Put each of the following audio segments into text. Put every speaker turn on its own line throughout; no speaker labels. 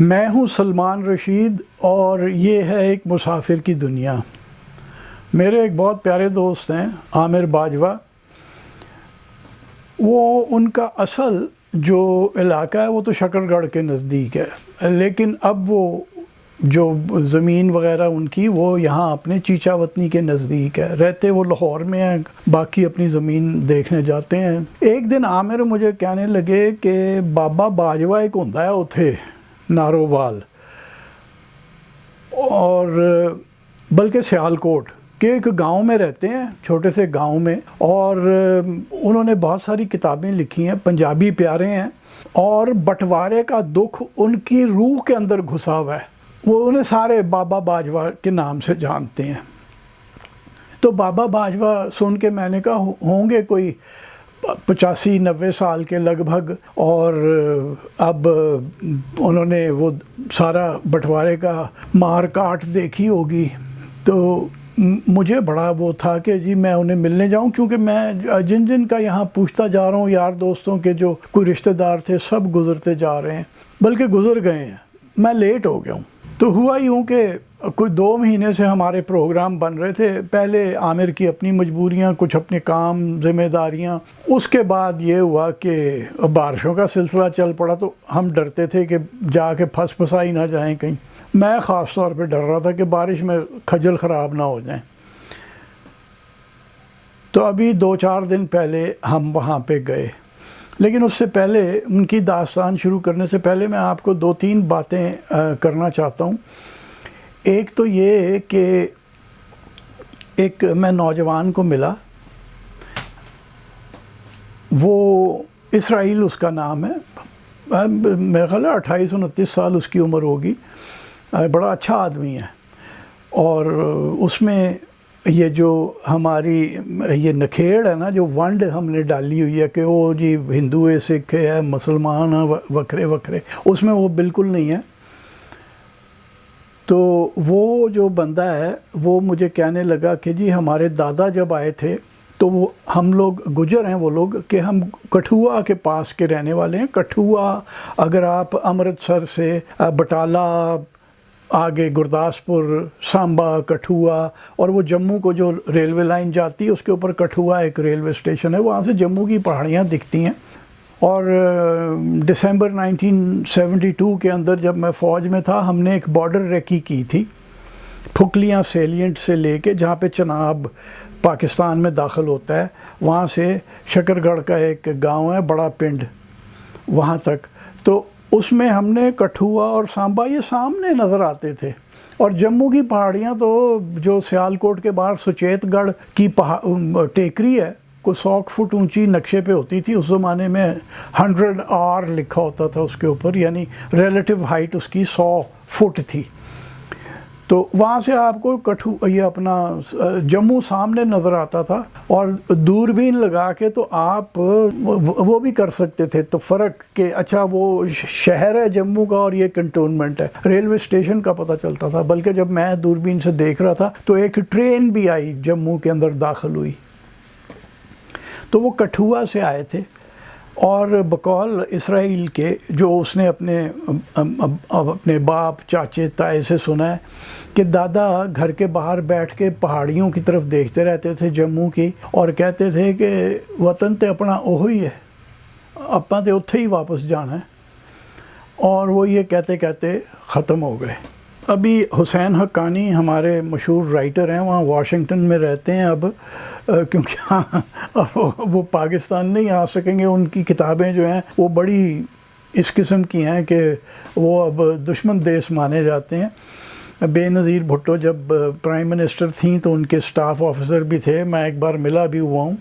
میں ہوں سلمان رشید اور یہ ہے ایک مسافر کی دنیا۔ میرے ایک بہت پیارے دوست ہیں عامر باجوہ۔ وہ ان کا اصل جو علاقہ ہے وہ تو شکر گڑھ کے نزدیک ہے، لیکن اب وہ جو زمین وغیرہ ان کی وہ یہاں اپنے چیچا وطنی کے نزدیک ہے۔ رہتے وہ لاہور میں ہیں، باقی اپنی زمین دیکھنے جاتے ہیں۔ ایک دن عامر مجھے کہنے لگے کہ بابا باجوہ ایک ہوندا ہے اتھے نارووال اور بلکہ سیالکوٹ کے ایک گاؤں میں رہتے ہیں، چھوٹے سے گاؤں میں، اور انہوں نے بہت ساری کتابیں لکھی ہیں، پنجابی پیارے ہیں، اور بٹوارے کا دکھ ان کی روح کے اندر گھسا ہوا ہے۔ وہ انہیں سارے بابا باجوہ کے نام سے جانتے ہیں۔ تو بابا باجوہ سن کے میں نے کہا ہوں گے کوئی 85-90 سال کے لگ بھگ، اور اب انہوں نے وہ سارا بٹوارے کا مار کاٹ دیکھی ہوگی۔ تو مجھے بڑا وہ تھا کہ جی میں انہیں ملنے جاؤں، کیونکہ میں جن کا یہاں پوچھتا جا رہا ہوں یار دوستوں کے جو کوئی رشتہ دار تھے سب گزرتے جا رہے ہیں، بلکہ گزر گئے ہیں، میں لیٹ ہو گیا ہوں۔ تو ہوا یوں کہ کوئی 2 مہینے سے ہمارے پروگرام بن رہے تھے، پہلے عامر کی اپنی مجبوریاں، کچھ اپنے کام، ذمہ داریاں، اس کے بعد یہ ہوا کہ بارشوں کا سلسلہ چل پڑا، تو ہم ڈرتے تھے کہ جا کے پھنس پھسائی نہ جائیں کہیں۔ میں خاص طور پہ ڈر رہا تھا کہ بارش میں کھجل خراب نہ ہو جائیں۔ تو ابھی 2-4 دن پہلے ہم وہاں پہ گئے، لیکن اس سے پہلے ان کی داستان شروع کرنے سے پہلے میں آپ کو 2-3 باتیں کرنا چاہتا ہوں۔ ایک تو یہ کہ ایک میں نوجوان کو ملا، وہ اسرائیل اس کا نام ہے، میرا خیال ہے 28-29 سال اس کی عمر ہوگی، بڑا اچھا آدمی ہے۔ اور اس میں یہ جو ہماری یہ نکھیڑ ہے نا، جو ونڈ ہم نے ڈالی ہوئی ہے کہ وہ جی ہندو ہے، سکھ ہے، مسلمان ہے، وکھرے وکھرے، اس میں وہ بالکل نہیں ہے۔ تو وہ جو بندہ ہے وہ مجھے کہنے لگا کہ جی ہمارے دادا جب آئے تھے تو وہ ہم لوگ گجر ہیں، وہ لوگ کہ ہم کٹھوعہ کے پاس کے رہنے والے ہیں۔ کٹھوعہ اگر آپ امرتسر سے بٹالہ، آگے گرداسپور، سامبا، کٹھوعہ، اور وہ جموں کو جو ریلوے لائن جاتی ہے اس کے اوپر کٹھوعہ ایک ریلوے اسٹیشن ہے، وہاں سے جموں کی پہاڑیاں دکھتی ہیں۔ اور دسمبر 1972 کے اندر جب میں فوج میں تھا، ہم نے ایک بارڈر ریکی کی تھی پھکلیاں سیلینٹ سے لے کے، جہاں پہ چناب پاکستان میں داخل ہوتا ہے، وہاں سے شکر گڑھ کا ایک گاؤں ہے بڑا پنڈ، وہاں تک۔ تو اس میں ہم نے کٹھوعہ اور سامبا یہ سامنے نظر آتے تھے، اور جموں کی پہاڑیاں تو جو سیالکوٹ کے باہر سچیت گڑھ کی ٹیکری ہے، کوئی 100 فٹ اونچی نقشے پہ ہوتی تھی، اس زمانے میں 100 آر لکھا ہوتا تھا اس کے اوپر، یعنی ریلیٹیو ہائٹ اس کی 100 فٹ تھی۔ تو وہاں سے آپ کو یہ اپنا جموں سامنے نظر آتا تھا، اور دوربین لگا کے تو آپ وہ بھی کر سکتے تھے۔ تو فرق کہ اچھا وہ شہر ہے جموں کا اور یہ کنٹونمنٹ ہے، ریلوے اسٹیشن کا پتہ چلتا تھا۔ بلکہ جب میں دوربین سے دیکھ رہا تھا تو ایک ٹرین بھی آئی جموں کے اندر داخل ہوئی، تو وہ کٹھوعہ سے آئے تھے، اور بقول اسرائیل کے جو اس نے اپنے باپ، چاچے، تائے سے سنا ہے کہ دادا گھر کے باہر بیٹھ کے پہاڑیوں کی طرف دیکھتے رہتے تھے جموں کی، اور کہتے تھے کہ وطن تے اپنا اوہی ہے، اپنا تے اتھے ہی واپس جانا ہے، اور وہ یہ کہتے کہتے ختم ہو گئے۔ ابھی حسین حقانی ہمارے مشہور رائٹر ہیں، وہاں واشنگٹن میں رہتے ہیں اب، کیونکہ وہ پاکستان نہیں آ سکیں گے۔ ان کی کتابیں جو ہیں وہ بڑی اس قسم کی ہیں کہ وہ اب دشمن دیس مانے جاتے ہیں۔ بے نظیر بھٹو جب پرائم منسٹر تھیں تو ان کے سٹاف آفیسر بھی تھے، میں ایک بار ملا بھی ہوا ہوں۔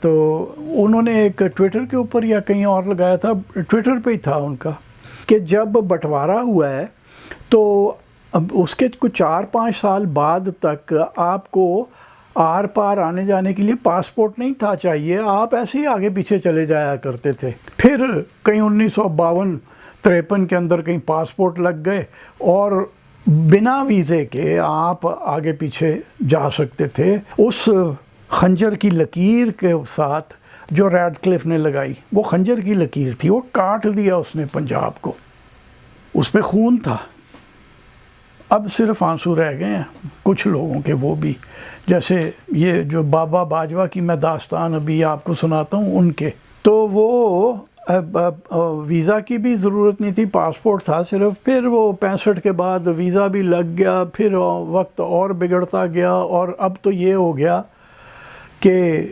تو انہوں نے ایک ٹویٹر کے اوپر یا کہیں اور لگایا تھا، ٹویٹر پہ ہی تھا ان کا، کہ جب بٹوارہ ہوا ہے تو اب اس کے کچھ 4-5 سال بعد تک آپ کو آر پار آنے جانے کے لیے پاسپورٹ نہیں تھا چاہیے، آپ ایسے ہی آگے پیچھے چلے جایا کرتے تھے۔ پھر کہیں 1952-53 کے اندر کہیں پاسپورٹ لگ گئے، اور بنا ویزے کے آپ آگے پیچھے جا سکتے تھے۔ اس خنجر کی لکیر کے ساتھ جو ریڈ کلف نے لگائی، وہ خنجر کی لکیر تھی، وہ کاٹ دیا اس نے پنجاب کو۔ اس پہ خون تھا، اب صرف آنسو رہ گئے ہیں کچھ لوگوں کے، وہ بھی جیسے یہ جو بابا باجوہ کی میں داستان ابھی آپ کو سناتا ہوں ان کے، تو وہ ویزا کی بھی ضرورت نہیں تھی، پاسپورٹ تھا صرف، پھر وہ 65 کے بعد ویزا بھی لگ گیا، پھر وقت اور بگڑتا گیا، اور اب تو یہ ہو گیا کہ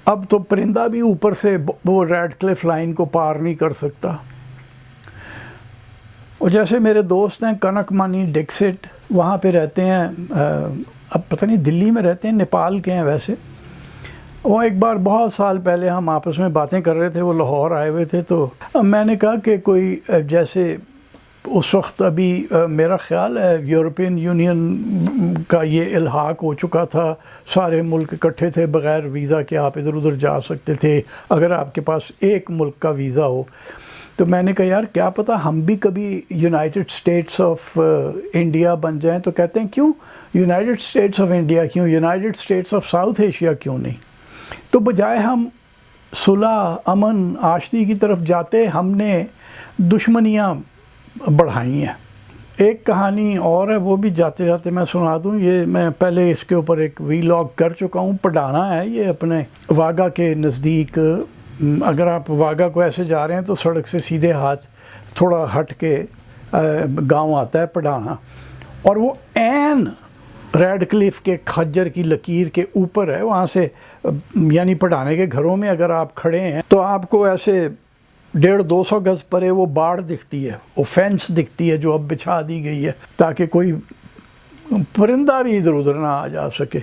اب تو پرندہ بھی اوپر سے وہ ریڈ کلف لائن کو پار نہیں کر سکتا۔ اور جیسے میرے دوست ہیں کنک مانی ڈکسٹ، وہاں پہ رہتے ہیں، اب پتہ نہیں دلی میں رہتے ہیں، نیپال کے ہیں ویسے، وہ ایک بار بہت سال پہلے ہم آپس میں باتیں کر رہے تھے، وہ لاہور آئے ہوئے تھے، تو میں نے کہا کہ کوئی جیسے اس وقت ابھی میرا خیال ہے یورپین یونین کا یہ الحاق ہو چکا تھا، سارے ملک اکٹھے تھے، بغیر ویزا کے آپ ادھر ادھر جا سکتے تھے اگر آپ کے پاس ایک ملک کا ویزا ہو۔ تو میں نے کہا یار کیا پتہ ہم بھی کبھی یونائٹڈ اسٹیٹس آف انڈیا بن جائیں، تو کہتے ہیں کیوں یونائٹڈ اسٹیٹس آف انڈیا کیوں، United States of south Asia کیوں نہیں؟ تو بجائے ہم صلح، امن، آشتی کی طرف جاتے، ہم نے دشمنیاں بڑھائی ہیں۔ ایک کہانی اور ہے، وہ بھی جاتے جاتے میں سنا دوں، یہ میں پہلے اس کے اوپر ایک ویلاگ کر چکا ہوں، پڈھانا ہے یہ اپنے واگا کے نزدیک، اگر آپ واگا کو ایسے جا رہے ہیں تو سڑک سے سیدھے ہاتھ تھوڑا ہٹ کے گاؤں آتا ہے پڈھانا، اور وہ عین ریڈ کلف کے کھجر کی لکیر کے اوپر ہے، وہاں سے یعنی پڈھانے کے گھروں میں اگر آپ کھڑے ہیں تو آپ کو ایسے 150-200 گز پرے وہ باڑ دکھتی ہے، وہ فینس دکھتی ہے جو اب بچھا دی گئی ہے تاکہ کوئی پرندہ بھی ادھر ادھر نہ آ جا سکے۔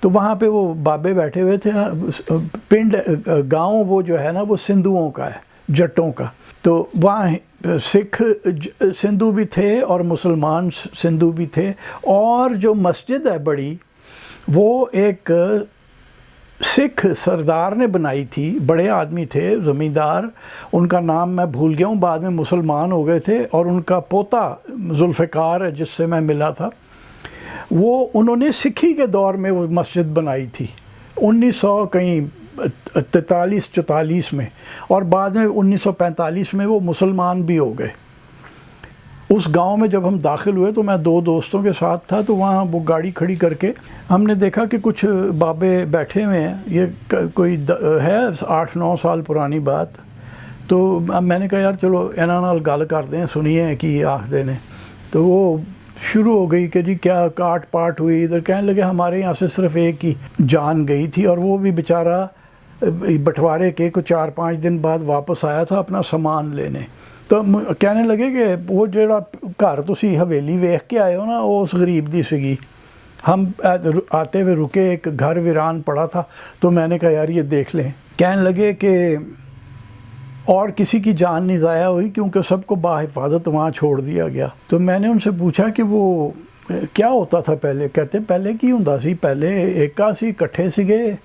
تو وہاں پہ وہ بابے بیٹھے ہوئے تھے، پنڈ گاؤں وہ جو ہے نا وہ سندھوؤں کا ہے، جٹوں کا، تو وہاں سکھ سندھو بھی تھے اور مسلمان سندھو بھی تھے، اور جو مسجد ہے بڑی وہ ایک سکھ سردار نے بنائی تھی، بڑے آدمی تھے زمیندار، ان کا نام میں بھول گیا ہوں، بعد میں مسلمان ہو گئے تھے، اور ان کا پوتا ذوالفقار ہے جس سے میں ملا تھا، وہ انہوں نے سکھی کے دور میں وہ مسجد بنائی تھی 1943 میں، اور بعد میں 1945 میں وہ مسلمان بھی ہو گئے۔ اس گاؤں میں جب ہم داخل ہوئے تو میں 2 دوستوں کے ساتھ تھا، تو وہاں وہ گاڑی کھڑی کر کے ہم نے دیکھا کہ کچھ بابے بیٹھے ہوئے ہیں، یہ کوئی ہے 8-9 سال پرانی بات، تو میں نے کہا یار چلو انہاں نال گل کرتے ہیں، سنیے کہ آخدے نے، تو وہ شروع ہو گئی کہ جی کیا کاٹ پاٹ ہوئی، ادھر کہنے لگے ہمارے یہاں سے صرف ایک ہی جان گئی تھی، اور وہ بھی بیچارہ بٹوارے کے کو 4-5 دن بعد واپس آیا تھا اپنا سامان لینے، تو کہنے لگے کہ وہ جڑا گھر تسی حویلی ویکھ کے آئے ہو نا وہ اس غریب دی سگی، ہم آتے ہوئے رکے، ایک گھر ویران پڑا تھا، تو میں نے کہا یار یہ دیکھ لیں، کہنے لگے کہ اور کسی کی جان نہیں ضائع ہوئی کیونکہ سب کو باحفاظت وہاں چھوڑ دیا گیا۔ تو میں نے ان سے پوچھا کہ وہ کیا ہوتا تھا پہلے؟ کہتے پہلے کی ہوندا سی، پہلے ایکا سی کٹھے سیگے،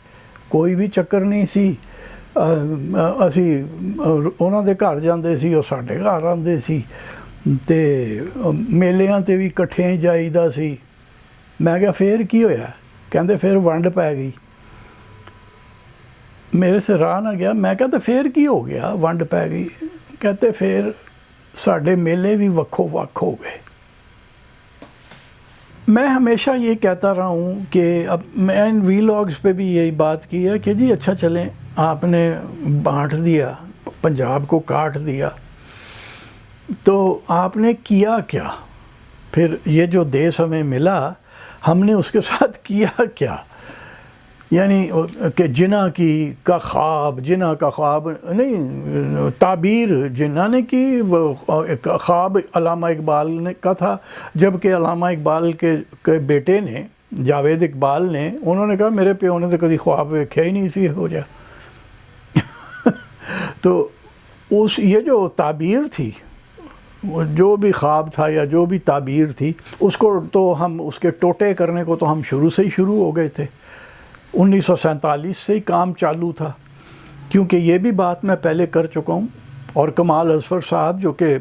کوئی بھی چکر نہیں سی، اسی ਉਹਨਾਂ ਦੇ ਘਰ ਜਾਂਦੇ ਸੀ, ਉਹ ਸਾਡੇ ਘਰ ਆਉਂਦੇ ਸੀ, ਤੇ ਮੇਲਿਆਂ ਤੇ ਵੀ ਇਕੱਠੇ ਜਾਈਦਾ ਸੀ। ਮੈਂ ਕਿਹਾ ਫੇਰ ਕੀ ਹੋਇਆ? ਕਹਿੰਦੇ ਫਿਰ ਵੰਡ ਪੈ ਗਈ। ਮੇਰੇ ਸੇ ਰਾਹ ਨਾ ਗਿਆ, ਮੈਂ ਕਿਹਾ ਤਾਂ ਫੇਰ ਕੀ ਹੋ ਗਿਆ ਵੰਡ ਪੈ ਗਈ? ਕਹਤੇ ਫਿਰ ਸਾਡੇ ਮੇਲੇ بھی وکھو وکھ ہو گئے۔ میں ہمیشہ یہ کہتا رہا ہوں کہ اب میں ان ویلاگز پہ بھی یہی بات کی ہے کہ جی اچھا چلیں آپ نے بانٹ دیا، پنجاب کو کاٹ دیا، تو آپ نے کیا کیا؟ پھر یہ جو دیس ہمیں ملا ہم نے اس کے ساتھ کیا کیا؟ یعنی کہ جناح کا خواب نہیں، تعبیر جناح نے کی، خواب علامہ اقبال نے کا تھا، جبکہ علامہ اقبال کے بیٹے نے جاوید اقبال نے، انہوں نے کہا میرے پیو نے تو کبھی خواب ویکھیا ہی نہیں سی ہو جا۔ تو یہ جو تعبیر تھی، جو بھی خواب تھا یا جو بھی تعبیر تھی، اس کو تو ہم اس کے ٹوٹے کرنے کو تو ہم شروع سے ہی شروع ہو گئے تھے، 1947 سے ہی کام چالو تھا، کیونکہ یہ بھی بات میں پہلے کر چکا ہوں، اور کمال اظفر صاحب جو کہ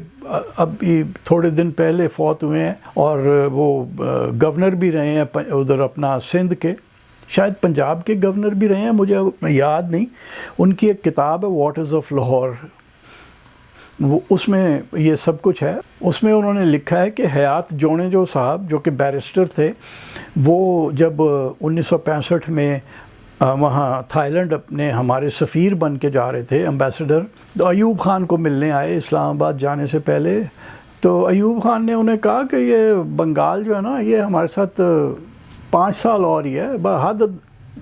اب تھوڑے دن پہلے فوت ہوئے ہیں، اور وہ گورنر بھی رہے ہیں ادھر اپنا سندھ کے، شاید پنجاب کے گورنر بھی رہے ہیں، مجھے یاد نہیں، ان کی ایک کتاب ہے واٹرز آف لاہور، وہ اس میں یہ سب کچھ ہے. اس میں انہوں نے لکھا ہے کہ حیات جونیجو صاحب جو کہ بیرسٹر تھے، وہ جب 1965 میں وہاں تھائی لینڈ اپنے ہمارے سفیر بن کے جا رہے تھے، امبیسڈر، تو ایوب خان کو ملنے آئے اسلام آباد جانے سے پہلے. تو ایوب خان نے انہیں کہا کہ یہ بنگال جو ہے نا، یہ ہمارے ساتھ 5 سال اور ہی ہے، حد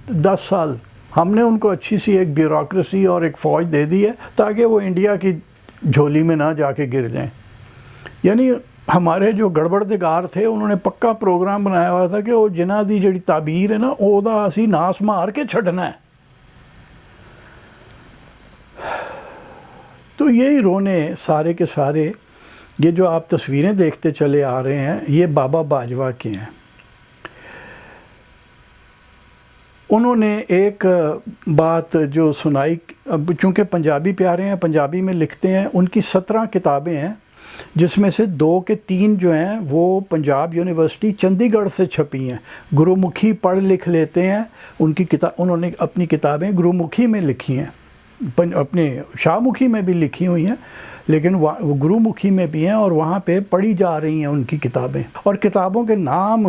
10 سال. ہم نے ان کو اچھی سی ایک بیوروکریسی اور ایک فوج دے دی ہے تاکہ وہ انڈیا کی جھولی میں نہ جا کے گر جائیں. یعنی ہمارے جو گڑبڑدگار تھے انہوں نے پکا پروگرام بنایا ہوا تھا کہ وہ جنہ دی جڑی تعبیر ہے نا، وہ اسی ناس مار کے چھڈنا ہے. تو یہی رونے سارے کے سارے، یہ جو آپ تصویریں دیکھتے چلے آ رہے ہیں، یہ بابا باجوہ کے ہیں. انہوں نے ایک بات جو سنائی، چونکہ پنجابی پیارے ہیں، پنجابی میں لکھتے ہیں. ان کی 17 کتابیں ہیں، جس میں سے 2 کے 3 جو ہیں وہ پنجاب یونیورسٹی چندی گڑھ سے چھپی ہیں. گرو مکھی پڑھ لکھ لیتے ہیں. انہوں نے اپنی کتابیں گرو مکھی میں لکھی ہیں، اپنے شاہ مکھی میں بھی لکھی ہوئی ہیں، لیکن وہ گرو مکھی میں بھی ہیں اور وہاں پہ پڑھی جا رہی ہیں ان کی کتابیں. اور کتابوں کے نام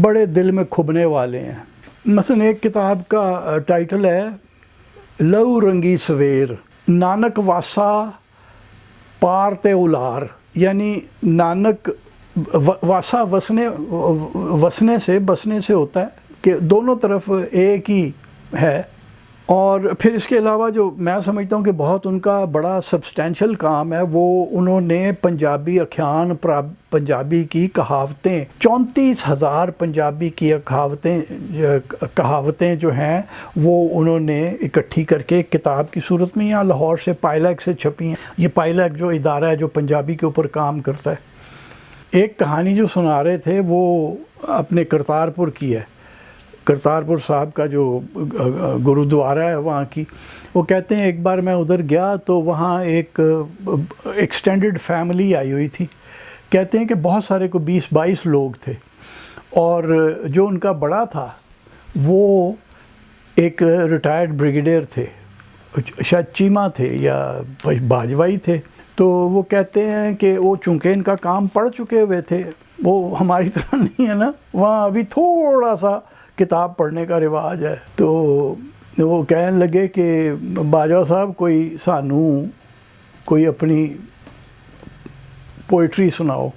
بڑے دل میں کھبنے والے ہیں. مثلا ایک کتاب کا ٹائٹل ہے لہو رنگی سویر، نانک واسا پار تے اولار. یعنی نانک واسا وسنے سے بسنے سے ہوتا ہے کہ دونوں طرف ایک ہی ہے. اور پھر اس کے علاوہ جو میں سمجھتا ہوں کہ بہت ان کا بڑا سبسٹینشل کام ہے، وہ انہوں نے پنجابی اکھیان، پنجابی کی کہاوتیں، 34,000 پنجابی کی کہاوتیں جو ہیں وہ انہوں نے اکٹھی کر کے ایک کتاب کی صورت میں یہاں لاہور سے پائلیک سے چھپی ہیں. یہ پائلیک جو ادارہ ہے جو پنجابی کے اوپر کام کرتا ہے. ایک کہانی جو سنا رہے تھے وہ اپنے کرتارپور کی ہے. کرتارپور صاحب کا جو گرودوارہ ہے وہاں کی، وہ کہتے ہیں ایک بار میں ادھر گیا تو وہاں ایک ایکسٹینڈڈ فیملی آئی ہوئی تھی. کہتے ہیں کہ بہت سارے کو 20-22 لوگ تھے، اور جو ان کا بڑا تھا وہ ایک ریٹائرڈ بریگیڈیئر تھے، شاید چیمہ تھے یا باجوائی تھے. تو وہ کہتے ہیں کہ وہ چونکہ ان کا کام پڑھ چکے ہوئے تھے، وہ ہماری طرح نہیں ہے نا، وہاں ابھی تھوڑا سا کتاب پڑھنے کا رواج ہے. تو وہ کہنے لگے کہ باجوہ صاحب کوئی اپنی پوئٹری سناؤ.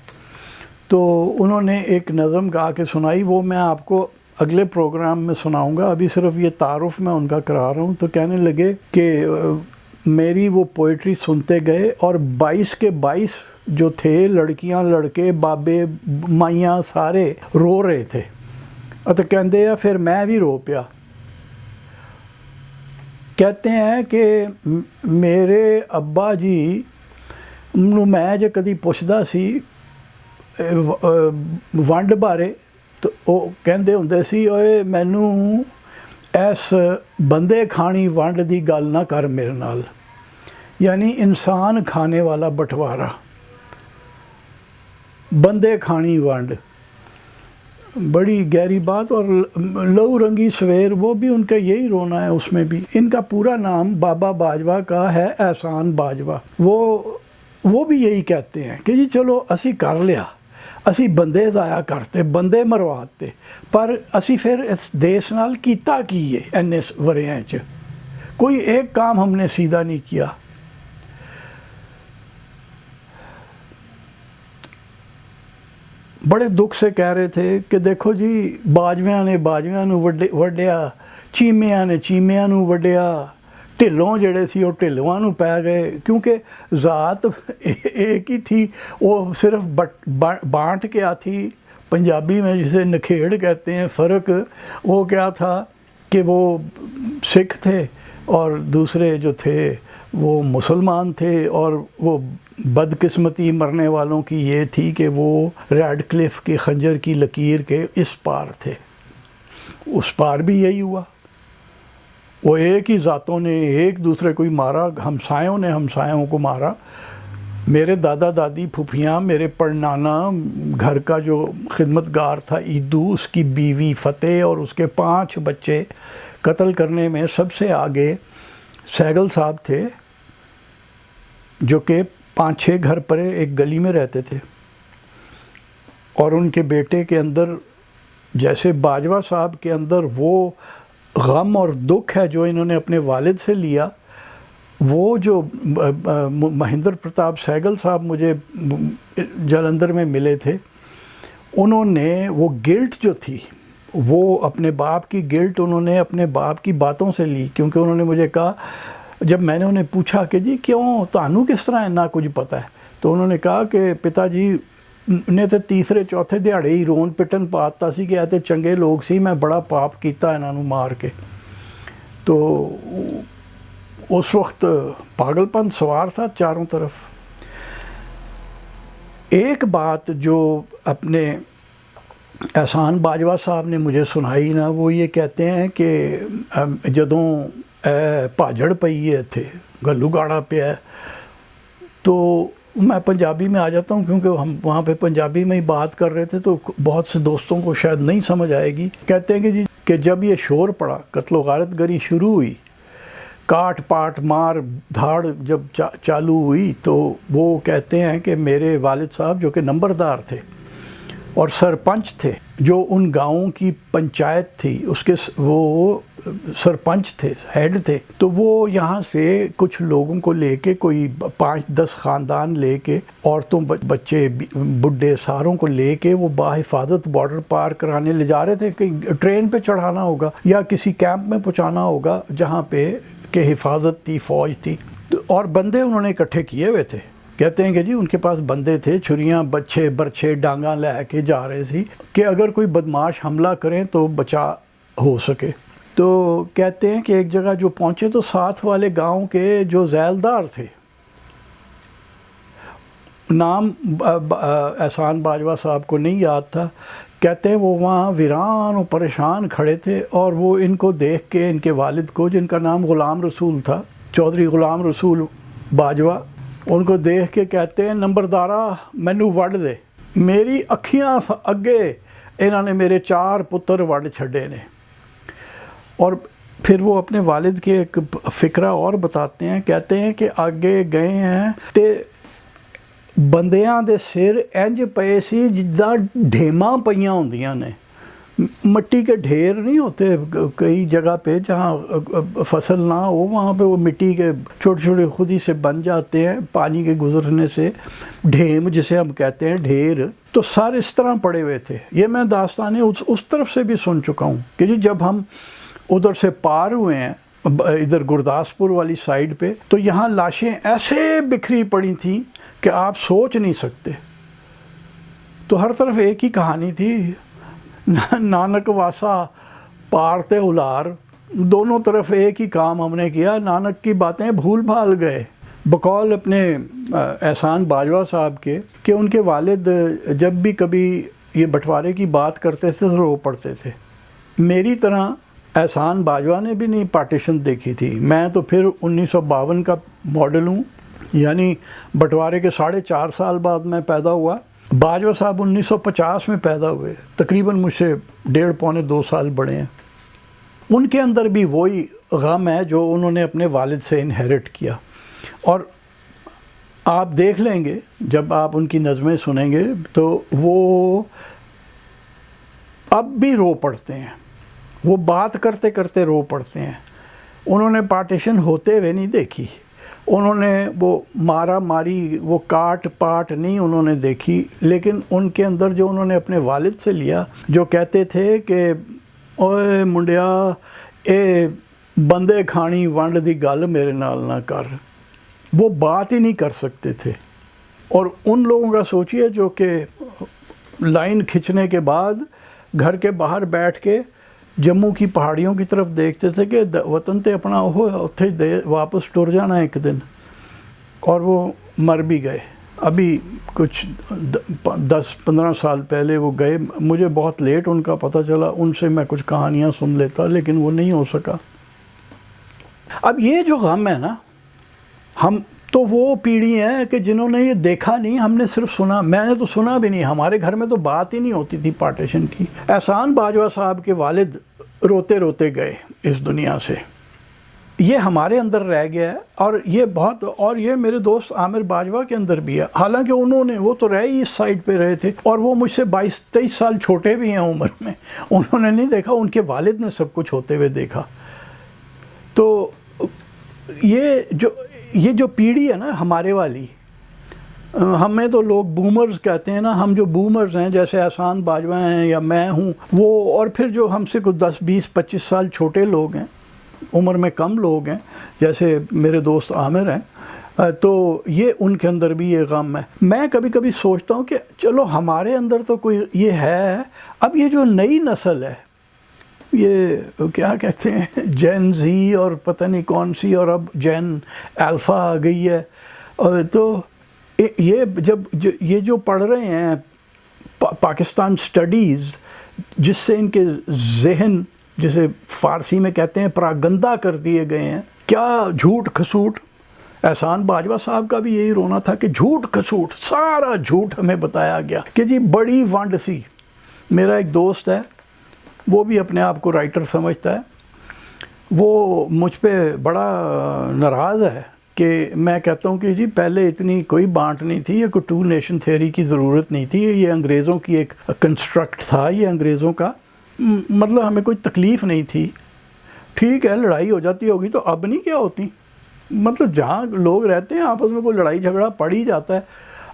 تو انہوں نے ایک نظم گا کے سنائی، وہ میں آپ کو اگلے پروگرام میں سناؤں گا، ابھی صرف یہ تعارف میں ان کا کرا رہا ہوں. تو کہنے لگے کہ میری وہ پوئٹری سنتے گئے اور 22 کے 22 جو تھے، لڑکیاں لڑکے بابے مائیاں سارے رو رہے تھے. تو کہندے ہیں پھر میں بھی رو پیا. کہتے ہیں کہ میرے ابا جی میں جو کدی پوچھدا سی ونڈ بارے، تو وہ کہندے ہوندے سی اوئے مینوں ایس بندے کھانی ونڈ دی گل نہ کر میرے نال. یعنی انسان کھانے والا بٹوارا، بندے کھانی ونڈ، بڑی گہری بات. اور لہو رنگی سویر، وہ بھی ان کا یہی رونا ہے. اس میں بھی ان کا پورا نام بابا باجوہ کا ہے احسان باجوہ. وہ بھی یہی کہتے ہیں کہ جی چلو اسی کر لیا، اسی بندے ضائع کرتے، بندے مرواتے، پر اسی پھر اس دیس نال کیتا کی ہے اینے وریاں چ کوئی ایک کام ہم نے سیدھا نہیں کیا. بڑے دکھ سے کہہ رہے تھے کہ دیکھو جی باجویاں نے باجویاں نو وڈیا، چیمیاں نے چیمیاں نو وڈیا، ٹھلوں جڑے سی وہ ٹھلواں نو پی گئے، کیونکہ ذات ایک ہی تھی. وہ صرف بانٹ کیا تھی، پنجابی میں جسے نکھیڑ کہتے ہیں. فرق وہ کیا تھا کہ وہ سکھ تھے اور دوسرے جو تھے وہ مسلمان تھے. اور وہ بدقسمتی مرنے والوں کی یہ تھی کہ وہ ریڈ کلف کے خنجر کی لکیر کے اس پار تھے. اس پار بھی یہی ہوا، وہ ایک ہی ذاتوں نے ایک دوسرے کو ہی مارا، ہمسایوں نے ہمسایوں کو مارا. میرے دادا دادی پھوپھیاں، میرے پڑنانا، گھر کا جو خدمت گار تھا ایدو، اس کی بیوی فتح اور اس کے 5 بچے قتل کرنے میں سب سے آگے سہگل صاحب تھے. جو کہ 5-6 گھر پرے ایک گلی میں رہتے تھے، اور ان کے بیٹے کے اندر جیسے باجوہ صاحب کے اندر وہ غم اور دکھ ہے جو انہوں نے اپنے والد سے لیا، وہ جو مہندر پرتاپ سہگل صاحب مجھے جلندھر میں ملے تھے، انہوں نے وہ گلٹ جو تھی، وہ اپنے باپ کی گلٹ انہوں نے اپنے باپ کی باتوں سے لی، کیونکہ انہوں نے مجھے کہا، جب میں نے انہیں پوچھا کہ جی کیوں تانوں کس طرح اتنا کچھ پتہ ہے، تو انہوں نے کہا کہ پتا جی انہیں تو تیسرے چوتھے دیہڑے ہی رون پٹن پاتا سی کہ ایتے چنگے لوگ سی، میں بڑا پاپ کیتا انہاں نوں مار کے۔ تو اس وقت پاگل پن سوار تھا چاروں طرف۔ ایک بات جو اپنے احسان باجوہ صاحب نے مجھے سنائی نا، وہ یہ کہتے ہیں کہ جدوں پاجڑ پئی ہے تھے گلو گاڑا پیا ہے، تو میں پنجابی میں آ جاتا ہوں کیونکہ ہم وہاں پہ پنجابی میں ہی بات کر رہے تھے، تو بہت سے دوستوں کو شاید نہیں سمجھ آئے گی۔ کہتے ہیں کہ جی کہ جب یہ شور پڑا، قتل و غارت گری شروع ہوئی، کاٹ پاٹ مار دھاڑ جب چالو ہوئی، تو وہ کہتے ہیں کہ میرے والد صاحب جو کہ نمبردار تھے اور سرپنچ تھے، جو ان گاؤں کی پنچایت تھی اس کے وہ سرپنچ تھے، ہیڈ تھے، تو وہ یہاں سے کچھ لوگوں کو لے کے، کوئی 5-10 خاندان لے کے، عورتوں بچے بڈھے ساروں کو لے کے، وہ باحفاظت بارڈر پار کرانے لے جا رہے تھے، کہ ٹرین پہ چڑھانا ہوگا یا کسی کیمپ میں پہنچانا ہوگا جہاں پہ کہ حفاظت تھی، فوج تھی، اور بندے انہوں نے اکٹھے کیے ہوئے تھے۔ کہتے ہیں کہ جی ان کے پاس بندے تھے، چھریاں بچے برچے ڈانگاں لے کے جا رہے سی کہ اگر کوئی بدماش حملہ کریں تو بچا ہو سکے۔ تو کہتے ہیں کہ ایک جگہ جو پہنچے تو ساتھ والے گاؤں کے جو ذیلدار تھے، نام احسان باجوہ صاحب کو نہیں یاد تھا، کہتے ہیں وہ وہاں ویران و پریشان کھڑے تھے، اور وہ ان کو دیکھ کے، ان کے والد کو جن کا نام غلام رسول تھا، چودھری غلام رسول باجوہ، ان کو دیکھ کے کہتے ہیں نمبردارا مینوں وڈ دے، میری اکھیاں اگے انہوں نے میرے 4 پتر وڈ چھڑے نے۔ اور پھر وہ اپنے والد کے ایک فقرہ اور بتاتے ہیں، کہتے ہیں کہ آگے گئے ہیں تے بندیاں دے سر انج پئے سی جداں ڈھیماں پئیاں ہوندیاں نے، مٹی کے ڈھیر نہیں ہوتے کئی جگہ پہ جہاں فصل نہ ہو، وہاں پہ وہ مٹی کے چھوٹے چھوٹے خود ہی سے بن جاتے ہیں پانی کے گزرنے سے، ڈھیم جسے ہم کہتے ہیں، ڈھیر، تو سر اس طرح پڑے ہوئے تھے۔ یہ میں داستانیں اس طرف سے بھی سن چکا ہوں کہ جی جب ہم ادھر سے پار ہوئے ہیں ادھر گرداسپور والی سائیڈ پہ، تو یہاں لاشیں ایسے بکھری پڑی تھیں کہ آپ سوچ نہیں سکتے۔ تو ہر طرف ایک ہی کہانی تھی، نانک واسا پار تے الار، دونوں طرف ایک ہی کام ہم نے کیا، نانک کی باتیں بھول بھال گئے۔ بقول اپنے احسان باجوہ صاحب کے کہ ان کے والد جب بھی کبھی یہ بٹوارے کی بات کرتے تھے تو رو پڑتے تھے۔ میری طرح احسان باجوہ نے بھی نہیں پارٹیشن دیکھی تھی، میں تو پھر 1952 کا ماڈل ہوں، یعنی بٹوارے کے 4.5 سال بعد میں پیدا ہوا۔ باجوہ صاحب 1950 میں پیدا ہوئے، تقریباً مجھ سے 1.5-2 سال بڑے ہیں۔ ان کے اندر بھی وہی غم ہے جو انہوں نے اپنے والد سے انہیرٹ کیا، اور آپ دیکھ لیں گے جب آپ ان کی نظمیں سنیں گے تو وہ اب بھی رو پڑتے ہیں، وہ بات کرتے کرتے رو پڑتے ہیں۔ انہوں نے پارٹیشن ہوتے ہوئے نہیں دیکھی، انہوں نے وہ مارا ماری، وہ کاٹ پاٹ نہیں انہوں نے دیکھی، لیکن ان کے اندر جو انہوں نے اپنے والد سے لیا، جو کہتے تھے کہ اوئے منڈیا اے بندے کھانی ونڈ دی گل میرے نال نہ کر، وہ بات ہی نہیں کر سکتے تھے۔ اور ان لوگوں کا سوچئے جو کہ لائن کھنچنے کے بعد گھر کے باہر بیٹھ کے جموں کی پہاڑیوں کی طرف دیکھتے تھے کہ وطن تے اپنا اتھے دے واپس ٹر جانا ایک دن، اور وہ مر بھی گئے۔ ابھی کچھ 10-15 سال پہلے وہ گئے، مجھے بہت لیٹ ان کا پتہ چلا، ان سے میں کچھ کہانیاں سن لیتا لیکن وہ نہیں ہو سکا۔ اب یہ جو غم ہے نا، ہم تو وہ پیڑھی ہے کہ جنہوں نے یہ دیکھا نہیں، ہم نے صرف سنا، میں نے تو سنا بھی نہیں، ہمارے گھر میں تو بات ہی نہیں ہوتی تھی پارٹیشن کی۔ احسان باجوہ صاحب کے والد روتے روتے گئے اس دنیا سے، یہ ہمارے اندر رہ گیا ہے، اور یہ میرے دوست عامر باجوہ کے اندر بھی ہے، حالانکہ وہ تو رہے ہی اس سائڈ پہ رہے تھے، اور وہ مجھ سے 22-23 سال چھوٹے بھی ہیں عمر میں، انہوں نے نہیں دیکھا، ان کے والد نے سب کچھ ہوتے ہوئے دیکھا۔ تو یہ جو پیڑھی ہے نا ہمارے والی، ہمیں تو لوگ بومرز کہتے ہیں نا، ہم جو بومرز ہیں جیسے احسان باجوہ ہیں یا میں ہوں، وہ اور پھر جو ہم سے کچھ 10-20-25 سال چھوٹے لوگ ہیں، عمر میں کم لوگ ہیں جیسے میرے دوست عامر ہیں، تو یہ ان کے اندر بھی یہ غم ہے۔ میں کبھی کبھی سوچتا ہوں کہ چلو ہمارے اندر تو کوئی یہ ہے، اب یہ جو نئی نسل ہے، یہ کیا کہتے ہیں جین زی اور پتہ نہیں کون سی، اور اب جین الفا آ گئی ہے، اور تو یہ جو پڑھ رہے ہیں پاکستان سٹڈیز، جس سے ان کے ذہن، جسے فارسی میں کہتے ہیں پراگندہ کر دیے گئے ہیں، کیا جھوٹ کھسوٹ۔ احسان باجوہ صاحب کا بھی یہی رونا تھا کہ جھوٹ کھسوٹ، سارا جھوٹ ہمیں بتایا گیا کہ جی بڑی ونڈ سی۔ میرا ایک دوست ہے، وہ بھی اپنے آپ کو رائٹر سمجھتا ہے، وہ مجھ پہ بڑا ناراض ہے کہ میں کہتا ہوں کہ جی پہلے اتنی کوئی بانٹ نہیں تھی، یہ کوئی 2 نیشن تھیوری کی ضرورت نہیں تھی، یہ انگریزوں کی ایک کنسٹرکٹ تھا، یہ انگریزوں کا، مطلب ہمیں کوئی تکلیف نہیں تھی، ٹھیک ہے لڑائی ہو جاتی ہوگی تو اب نہیں کیا ہوتی، مطلب جہاں لوگ رہتے ہیں آپس میں کوئی لڑائی جھگڑا پڑ ہی جاتا ہے،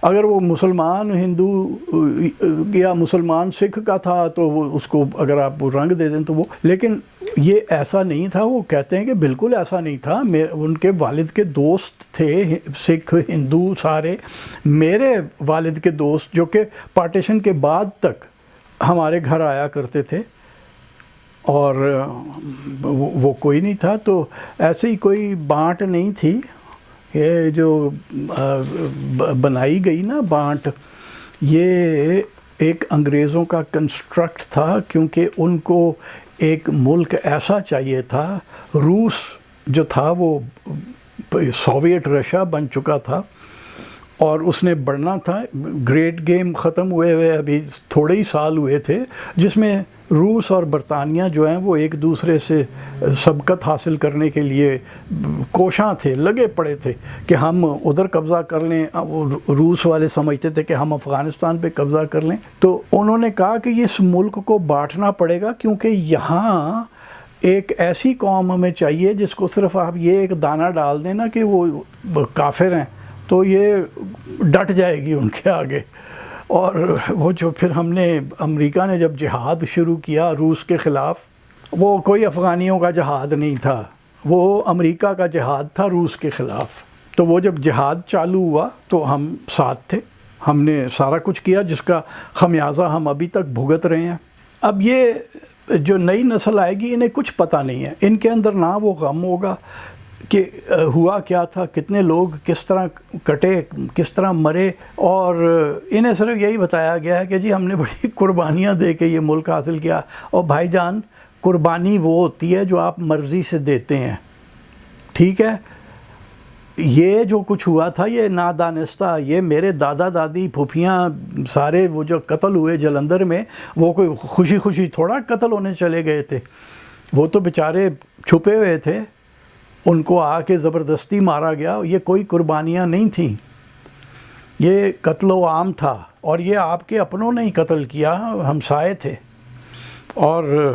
اگر وہ مسلمان ہندو یا مسلمان سکھ کا تھا تو وہ اس کو اگر آپ رنگ دے دیں تو وہ، لیکن یہ ایسا نہیں تھا۔ وہ کہتے ہیں کہ بالکل ایسا نہیں تھا، ان کے والد کے دوست تھے سکھ ہندو سارے، میرے والد کے دوست جو کہ پارٹیشن کے بعد تک ہمارے گھر آیا کرتے تھے، اور وہ کوئی نہیں تھا، تو ایسے ہی کوئی بانٹ نہیں تھی۔ یہ جو بنائی گئی نا بانٹ، یہ ایک انگریزوں کا کنسٹرکٹ تھا، کیونکہ ان کو ایک ملک ایسا چاہیے تھا۔ روس جو تھا وہ سوویٹ رشیا بن چکا تھا اور اس نے بڑھنا تھا، گریٹ گیم ختم ہوئے ابھی تھوڑے ہی سال ہوئے تھے، جس میں روس اور برطانیہ جو ہیں وہ ایک دوسرے سے سبقت حاصل کرنے کے لیے کوشاں تھے، لگے پڑے تھے کہ ہم ادھر قبضہ کر لیں۔ روس والے سمجھتے تھے کہ ہم افغانستان پہ قبضہ کر لیں، تو انہوں نے کہا کہ اس ملک کو بانٹنا پڑے گا، کیونکہ یہاں ایک ایسی قوم ہمیں چاہیے جس کو صرف آپ یہ ایک دانہ ڈال دیں نا کہ وہ کافر ہیں، تو یہ ڈٹ جائے گی ان کے آگے۔ اور وہ جو پھر ہم نے امریکہ نے جب جہاد شروع کیا روس کے خلاف، وہ کوئی افغانیوں کا جہاد نہیں تھا، وہ امریکہ کا جہاد تھا روس کے خلاف۔ تو وہ جب جہاد چالو ہوا تو ہم ساتھ تھے، ہم نے سارا کچھ کیا جس کا خمیازہ ہم ابھی تک بھگت رہے ہیں۔ اب یہ جو نئی نسل آئے گی انہیں کچھ پتہ نہیں ہے، ان کے اندر نہ وہ غم ہوگا کہ ہوا کیا تھا، کتنے لوگ کس طرح کٹے، کس طرح مرے، اور انہیں صرف یہی بتایا گیا ہے کہ جی ہم نے بڑی قربانیاں دے کے یہ ملک حاصل کیا۔ اور بھائی جان، قربانی وہ ہوتی ہے جو آپ مرضی سے دیتے ہیں، ٹھیک ہے؟ یہ جو کچھ ہوا تھا یہ نادانستہ، یہ میرے دادا دادی پھوپھیاں سارے وہ جو قتل ہوئے جلندھر میں، وہ کوئی خوشی خوشی تھوڑا قتل ہونے چلے گئے تھے، وہ تو بیچارے چھپے ہوئے تھے، ان کو آ کے زبردستی مارا گیا، یہ کوئی قربانیاں نہیں تھیں، یہ قتل و عام تھا، اور یہ آپ کے اپنوں نے ہی قتل کیا، ہمسائے تھے۔ اور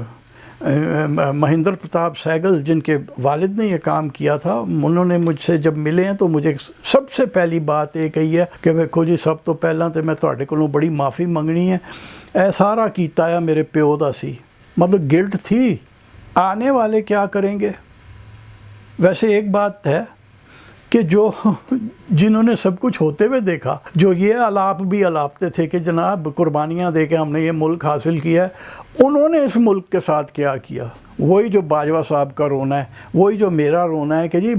مہندر پرتاپ سہگل جن کے والد نے یہ کام کیا تھا، انہوں نے مجھ سے جب ملے ہیں تو مجھے سب سے پہلی بات یہ کہی ہے کہ ویکھو جی سب تو پہلا تو میں تواڈے کولوں بڑی معافی منگنی ہے، اے سارا کیتا ہے میرے پیو دا سی، مطلب گلٹ تھی، آنے والے کیا کریں گے۔ ویسے ایک بات ہے کہ جو جنہوں نے سب کچھ ہوتے ہوئے دیکھا، جو یہ الاپ بھی الاپتے تھے کہ جناب قربانیاں دے کے ہم نے یہ ملک حاصل کیا ہے، انہوں نے اس ملک کے ساتھ کیا کیا، وہی جو باجوہ صاحب کا رونا ہے، وہی جو میرا رونا ہے کہ جی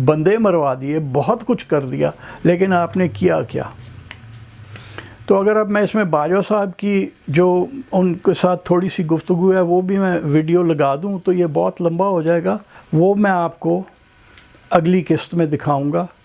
بندے مروا دیے، بہت کچھ کر دیا، لیکن آپ نے کیا کیا۔ تو اگر اب میں اس میں باجوہ صاحب کی جو ان کے ساتھ تھوڑی سی گفتگو ہے وہ بھی میں ویڈیو لگا دوں تو یہ بہت لمبا ہو جائے گا، وہ میں آپ کو اگلی قسط میں دکھاؤں گا۔